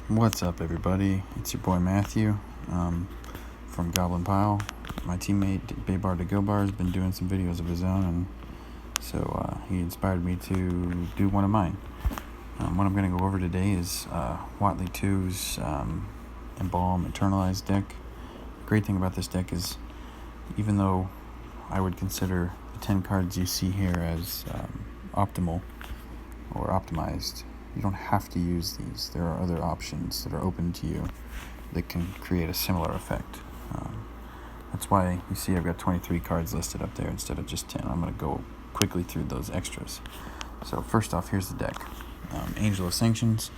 What's up, everybody? It's your boy Matthew from Goblin Pile. My teammate Baybar to Go Bar has been doing some videos of his own, and so he inspired me to do one of mine. What I'm going to go over today is Watley 2's Embalm Eternalized deck. The great thing about this deck is, even though I would consider the 10 cards you see here as optimal or optimized, you don't have to use these. There are other options that are open to you that can create a similar effect. That's why you see I've got 23 cards listed up there instead of just 10. I'm going to go quickly through those extras. So first off, here's the deck. Angel of Sanctions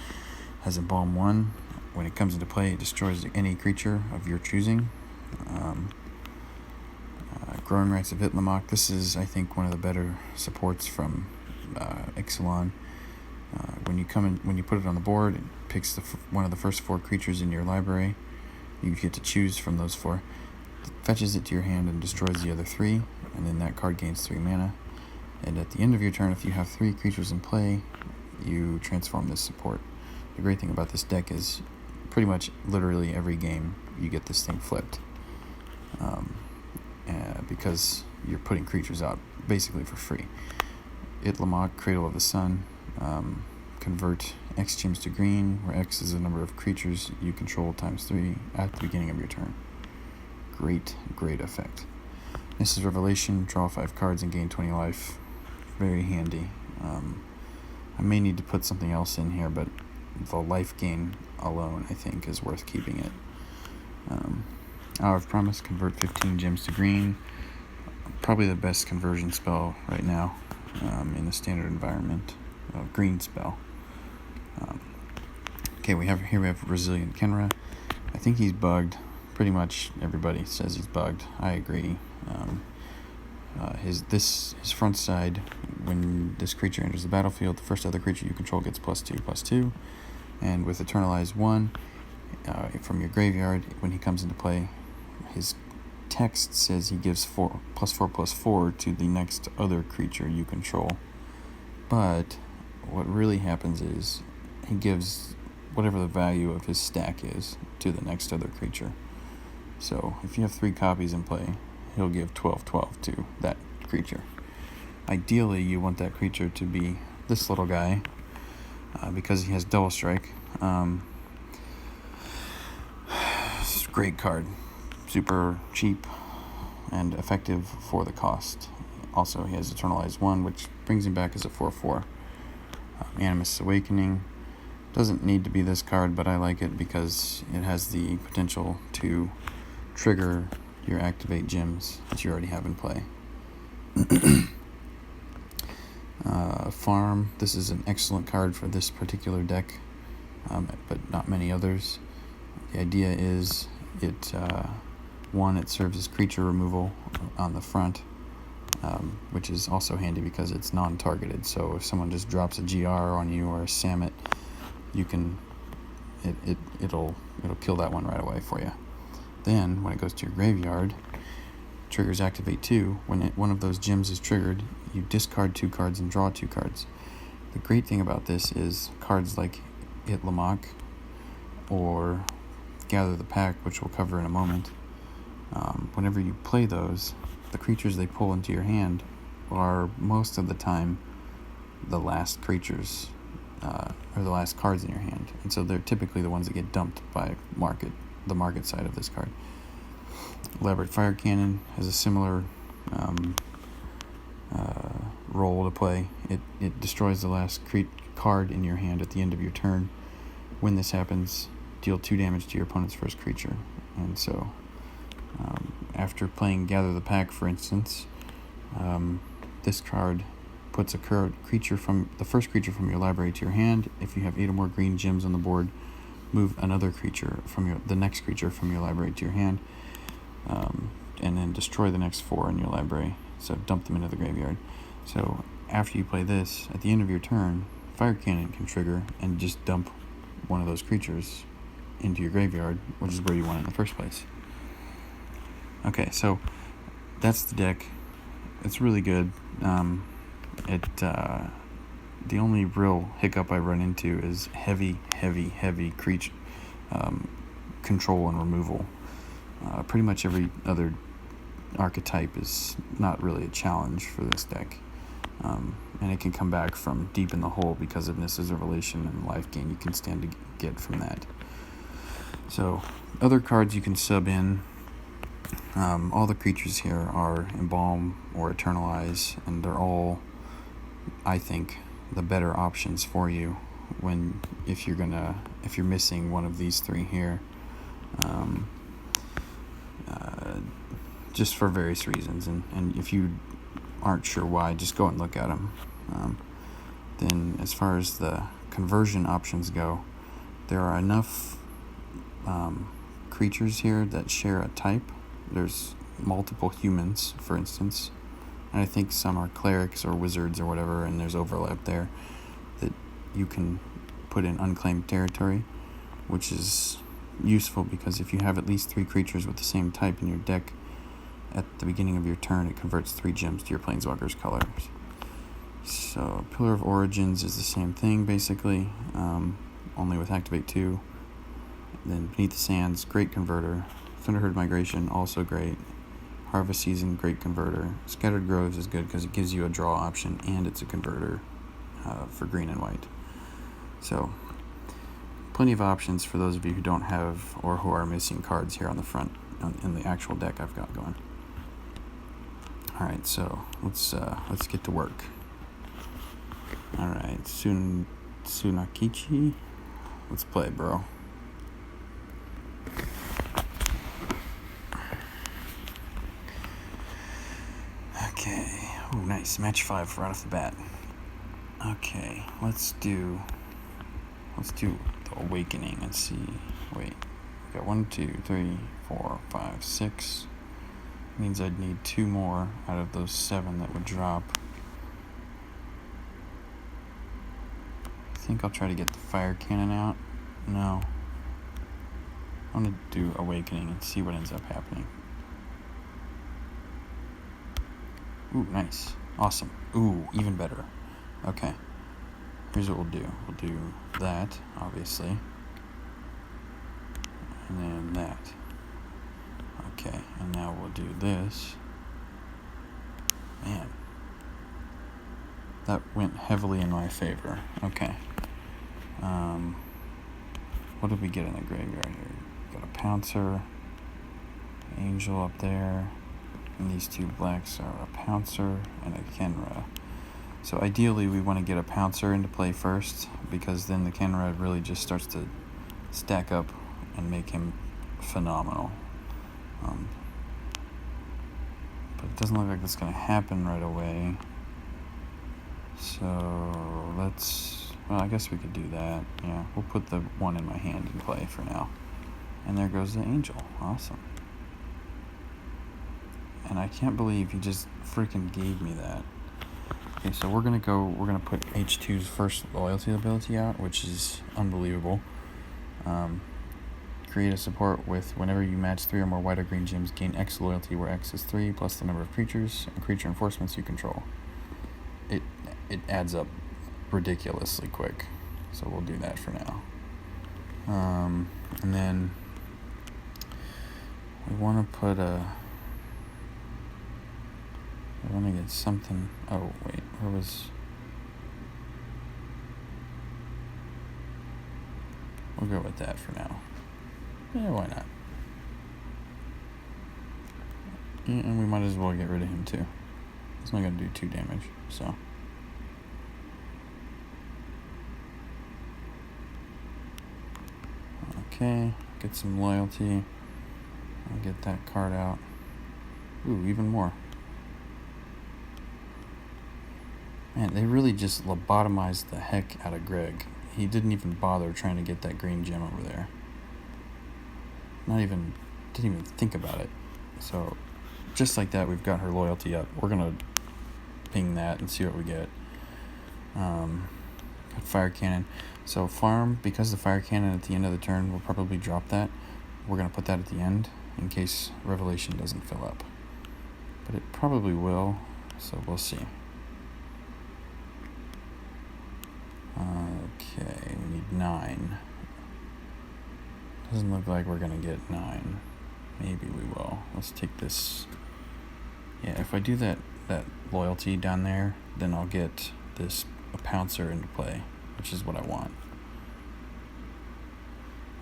has Embalm 1. When it comes into play, it destroys any creature of your choosing. Growing Rites of Eternabalm. This is, I think, one of the better supports from Ixalan. When you put it on the board, it picks one of the first 4 creatures in your library. You get to choose from those 4. It fetches it to your hand and destroys the other 3, and then that card gains 3 mana. And at the end of your turn, if you have 3 creatures in play, you transform this support. The great thing about this deck is pretty much literally every game you get this thing flipped, because you're putting creatures out basically for free. Eternabalm, Cradle of the Sun. Convert X gems to green, where X is the number of creatures you control times 3 at the beginning of your turn. Great effect. This is Revelation. Draw 5 cards and gain 20 life. Very handy. I may need to put something else in here, but the life gain alone, I think, is worth keeping it. Hour of Promise. Convert 15 gems to green. Probably the best conversion spell right now in the standard environment. Green spell. We have Resilient Kenra. I think he's bugged. Pretty much everybody says he's bugged. I agree. His front side, when this creature enters the battlefield, the first other creature you control gets +2/+2, and with Eternalize 1 from your graveyard, when he comes into play, his text says he gives +4/+4 to the next other creature you control. But what really happens is he gives whatever the value of his stack is to the next other creature. So if you have 3 copies in play, he'll give 12/12 to that creature. Ideally, you want that creature to be this little guy, because he has Double Strike. It's a great card. Super cheap and effective for the cost. Also, he has Eternalize 1, which brings him back as a 4/4. Animus Awakening. Doesn't need to be this card, but I like it because it has the potential to trigger your activate gems that you already have in play. Farm. This is an excellent card for this particular deck, but not many others. The idea is it serves as creature removal on the front, which is also handy because it's non-targeted. So if someone just drops a GR on you or a Samet, it'll kill that one right away for you. Then when it goes to your graveyard, triggers activate 2. When one of those gems is triggered, you discard 2 cards and draw 2 cards. The great thing about this is cards like Eternabalm or Gather the Pack, which we'll cover in a moment. Whenever you play those, the creatures they pull into your hand are most of the time the last creatures or the last cards in your hand, and so they're typically the ones that get dumped by the market side of this card. Elaborate Fire Cannon has a similar role to play. It destroys the last card in your hand at the end of your turn. When this happens, deal 2 damage to your opponent's first creature. And so after playing Gather the Pack, for instance, this card puts the first creature from your library to your hand. If you have 8 or more green gems on the board, move another creature the next creature from your library to your hand, and then destroy the next 4 in your library. So dump them into the graveyard. So after you play this, at the end of your turn, Fire Cannon can trigger and just dump one of those creatures into your graveyard, which is where you want it in the first place. Okay, so that's the deck. It's really good. The only real hiccup I run into is heavy control and removal. Pretty much every other archetype is not really a challenge for this deck. And it can come back from deep in the hole because of Nissa's Revelation and life gain you can stand to get from that. So, other cards you can sub in. All the creatures here are Embalm or Eternalize, and they're all, I think, the better options for you if you're missing one of these three here. Just for various reasons, and if you aren't sure why, just go and look at them. Then as far as the conversion options go, there are enough creatures here that share a type. There's multiple humans, for instance, and I think some are clerics or wizards or whatever, and there's overlap there that you can put in unclaimed territory, which is useful because if you have at least 3 creatures with the same type in your deck, at the beginning of your turn, it converts 3 gems to your Planeswalker's colors. So, Pillar of Origins is the same thing, basically, only with Activate 2. Then Beneath the Sands, great converter. Thunderherd Migration, also great. Harvest Season, great converter. Scattered Groves is good because it gives you a draw option, and it's a converter for green and white. So, plenty of options for those of you who don't have or who are missing cards here on the front in the actual deck I've got going. Alright, so let's get to work. Alright, Tsunakichi. Let's play, bro. Okay. Oh, nice. Match 5 right off the bat. Okay, let's do the Awakening and see. Wait, we got 1, 2, 3, 4, 5, 6. Means I'd need 2 more out of those 7 that would drop. I think I'll try to get the Fire Cannon out. No. I'm going to do Awakening and see what ends up happening. Ooh, nice. Awesome. Ooh, even better. Okay. Here's what we'll do. We'll do that, obviously. And then that. Okay, and now we'll do this. Man. That went heavily in my favor. Okay. What did we get in the graveyard here? Got a Pouncer, Angel up there, and these 2 blacks are a Pouncer and a Kenra. So ideally we want to get a Pouncer into play first, because then the Kenra really just starts to stack up and make him phenomenal. But it doesn't look like that's going to happen right away. So well, I guess we could do that. Yeah, we'll put the 1 in my hand in play for now. And there goes the Angel. Awesome. And I can't believe he just freaking gave me that. Okay, so we're gonna put H2's first loyalty ability out, which is unbelievable. Create a support with whenever you match 3 or more white or green gems, gain X loyalty, where X is 3 plus the number of creatures and creature enforcements you control. It adds up ridiculously quick, so we'll do that for now. And then we want to put I want to get something. Oh wait, where was? We'll go with that for now. Yeah, why not? Yeah, and we might as well get rid of him too. It's not going to do 2 damage, so. Okay, get some loyalty. I'll get that card out. Ooh, even more. Man, they really just lobotomized the heck out of Greg. He didn't even bother trying to get that green gem over there. Didn't even think about it. So, just like that, we've got her loyalty up. We're gonna ping that and see what we get. Got Fire Cannon. So farm, because the Fire Cannon at the end of the turn will probably drop that. We're gonna put that at the end in case Revelation doesn't fill up. But it probably will, so we'll see. Okay, we need 9. Doesn't look like we're gonna get 9. Maybe we will. Let's take this. Yeah, if I do that loyalty down there, then I'll get this a pouncer into play, which is what I want.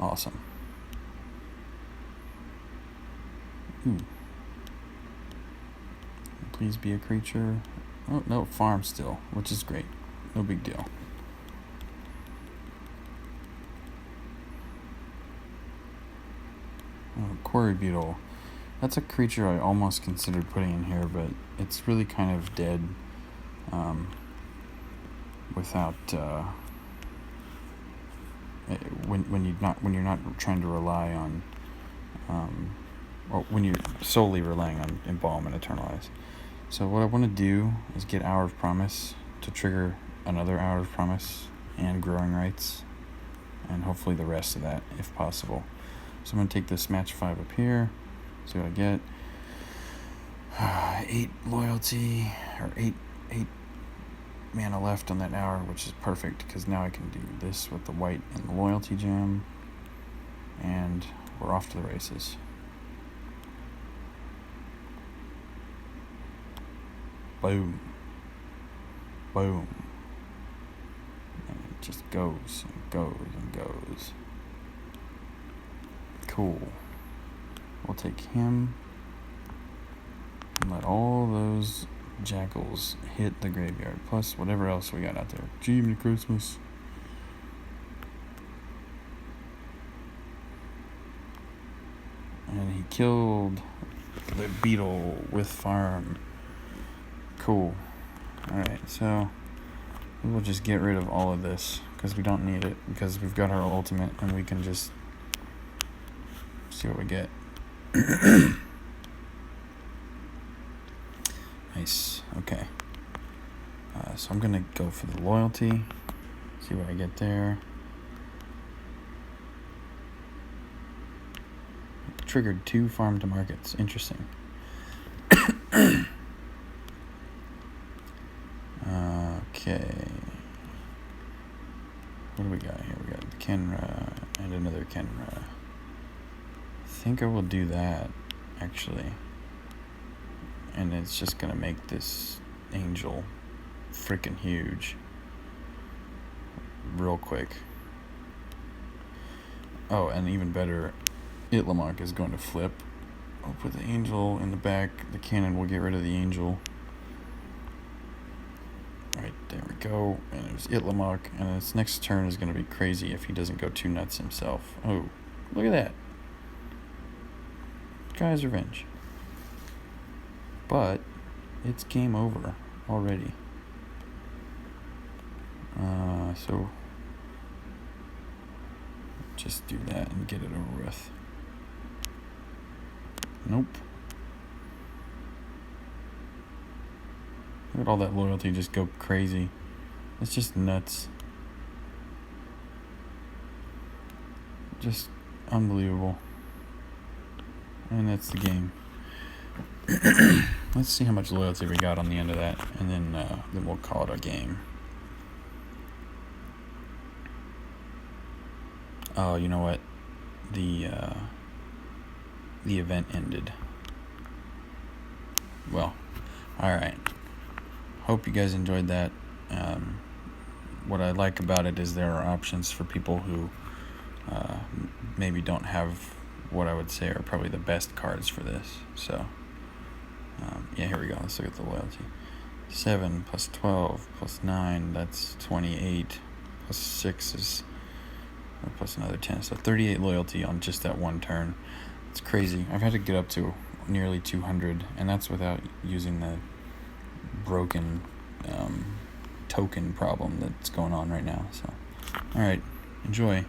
Awesome. Ooh. Please be a creature. Oh, no, farm still, which is great. No big deal. Oh, Quarry Beetle. That's a creature I almost considered putting in here, but it's really kind of dead without when you're not trying to rely on or when you're solely relying on Embalm and Eternalize. So what I want to do is get Hour of Promise to trigger another Hour of Promise and Growing Rights, and hopefully the rest of that if possible. So I'm going to take this match 5 up here, see what I get. 8 loyalty, or 8 mana left on that hour, which is perfect because now I can do this with the white and the loyalty gem, and we're off to the races. Boom. Boom. And it just goes and goes and goes. Cool. We'll take him and let all those jackals hit the graveyard, plus whatever else we got out there. Jiminy Christmas. And he killed the beetle with farm. Cool. Alright, so we'll just get rid of all of this because we don't need it, because we've got our ultimate and we can just see what we get. Nice. Okay. So I'm gonna go for the loyalty. See what I get there. Triggered 2 farm to markets. Interesting. Okay. What do we got here? We got the Kenra and another Kenra. I think I will do that, actually. And it's just gonna make this angel freaking huge real quick. Oh, and even better, Itlamok is going to flip. I'll put the angel in the back. The cannon will get rid of the angel. Right, there we go. And there's Itlamok. And its next turn is going to be crazy if he doesn't go too nuts himself. Oh, look at that. Guy's revenge. But it's game over already. So just do that and get it over with. Nope. Look at all that loyalty just go crazy. It's just nuts. Just unbelievable. And that's the game. Let's see how much loyalty we got on the end of that, and then we'll call it a game. Oh, you know what? The event ended. Well, all right. Hope you guys enjoyed that. What I like about it is there are options for people who maybe don't have what I would say are probably the best cards for this. So, yeah, here we go. Let's look at the loyalty. 7 plus 12 plus 9, that's 28. Plus 6 is plus another 10. So 38 loyalty on just that one turn. It's crazy. I've had to get up to nearly 200, and that's without using the broken token problem that's going on right now. So, all right, enjoy.